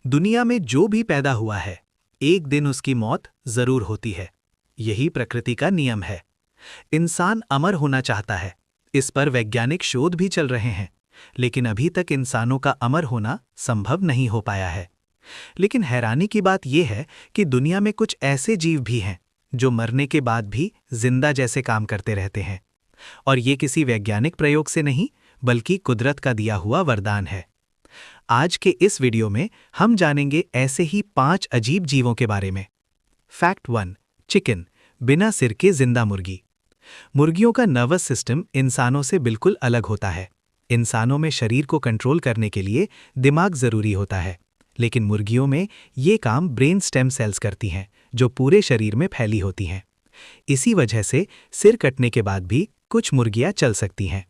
दुनिया में जो भी पैदा हुआ है, एक दिन उसकी मौत जरूर होती है। यही प्रकृति का नियम है। इंसान अमर होना चाहता है। इस पर वैज्ञानिक शोध भी चल रहे हैं, लेकिन अभी तक इंसानों का अमर होना संभव नहीं हो पाया है। लेकिन हैरानी की बात यह है कि दुनिया में कुछ ऐसे जीव भी हैं जो मरने के बाद भी जिंदा जैसे काम करते रहते हैं। और ये किसी वैज्ञानिक प्रयोग से नहीं, बल्कि कुदरत का दिया हुआ वरदान है। आज के इस वीडियो में हम जानेंगे ऐसे ही 5 अजीब जीवों के बारे में। फैक्ट 1। चिकन, बिना सिर के जिंदा मुर्गी। मुर्गियों का नर्वस सिस्टम इंसानों से बिल्कुल अलग होता है। इंसानों में शरीर को कंट्रोल करने के लिए दिमाग जरूरी होता है, लेकिन मुर्गियों में ये काम ब्रेन स्टेम सेल्स करती हैं, जो पूरे शरीर में फैली होती हैं। इसी वजह से सिर कटने के बाद भी कुछ मुर्गियां चल सकती हैं।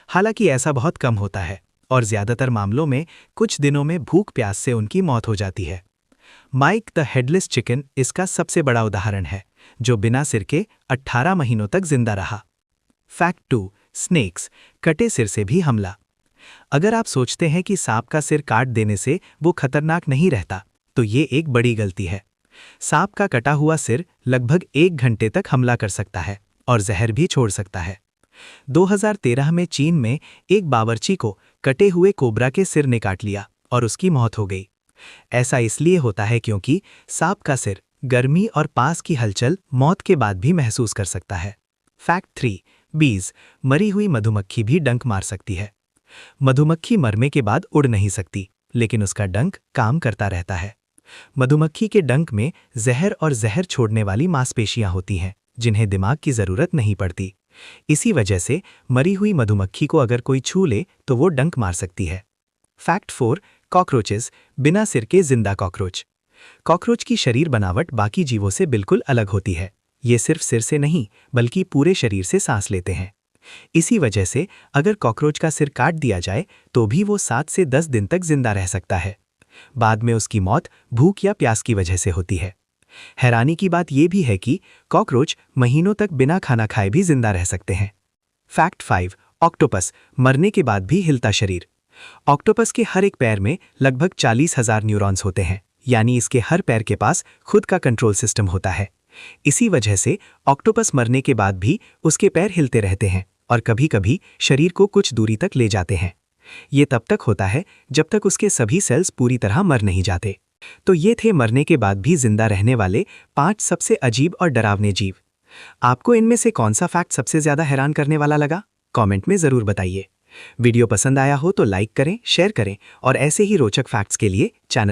हालांकि ऐसा बहुत कम होता है और ज्यादातर मामलों में कुछ दिनों में भूख प्यास से उनकी मौत हो जाती है। माइक द हेडलेस चिकन इसका सबसे बड़ा उदाहरण है, जो बिना सिर के 18 महीनों तक जिंदा रहा। फैक्ट 2। स्नेक्स, कटे सिर से भी हमला। अगर आप सोचते हैं कि सांप का सिर काट देने से वो खतरनाक नहीं रहता, तो ये एक बड़ी गलती है। सांप का कटा हुआ सिर लगभग 1 घंटे तक हमला कर सकता है और जहर भी छोड़ सकता है। 2013 में चीन में एक बावर्ची को कटे हुए कोबरा के सिर ने काट लिया और उसकी मौत हो गई। ऐसा इसलिए होता है क्योंकि सांप का सिर गर्मी और पास की हलचल मौत के बाद भी महसूस कर सकता है। फैक्ट 3। बीज, मरी हुई मधुमक्खी भी डंक मार सकती है। मधुमक्खी मरने के बाद उड़ नहीं सकती, लेकिन उसका डंक काम करता रहता है। मधुमक्खी के डंक में जहर और जहर छोड़ने वाली मांसपेशियां होती हैं, जिन्हें दिमाग की जरूरत नहीं पड़ती। इसी वजह से मरी हुई मधुमक्खी को अगर कोई छू ले तो वो डंक मार सकती है। फैक्ट 4। कॉकरोचेस, बिना सिर के जिंदा कॉकरोच। कॉकरोच की शरीर बनावट बाकी जीवों से बिल्कुल अलग होती है। ये सिर्फ सिर से नहीं, बल्कि पूरे शरीर से सांस लेते हैं। इसी वजह से अगर कॉकरोच का सिर काट दिया जाए तो भी वो 7 से 10 दिन तक जिंदा रह सकता है। बाद में उसकी मौत भूख या प्यास की वजह से होती है। हैरानी की बात यह भी है कि कॉकरोच महीनों तक बिना खाना खाए भी जिंदा रह सकते हैं। फैक्ट 5। ऑक्टोपस, मरने के बाद भी हिलता शरीर। ऑक्टोपस के हर एक पैर में लगभग 40,000 न्यूरॉन्स होते हैं, यानी इसके हर पैर के पास खुद का कंट्रोल सिस्टम होता है। इसी वजह से ऑक्टोपस मरने के बाद भी उसके पैर हिलते रहते हैं और कभी-कभी शरीर को कुछ दूरी तक ले जाते हैं। ये तब तक होता है जब तक उसके सभी सेल्स पूरी तरह मर नहीं जाते। तो ये थे मरने के बाद भी जिंदा रहने वाले 5 सबसे अजीब और डरावने जीव। आपको इनमें से कौन सा फैक्ट सबसे ज्यादा हैरान करने वाला लगा? कमेंट में जरूर बताइए। वीडियो पसंद आया हो तो लाइक करें, शेयर करें और ऐसे ही रोचक फैक्ट्स के लिए चैनल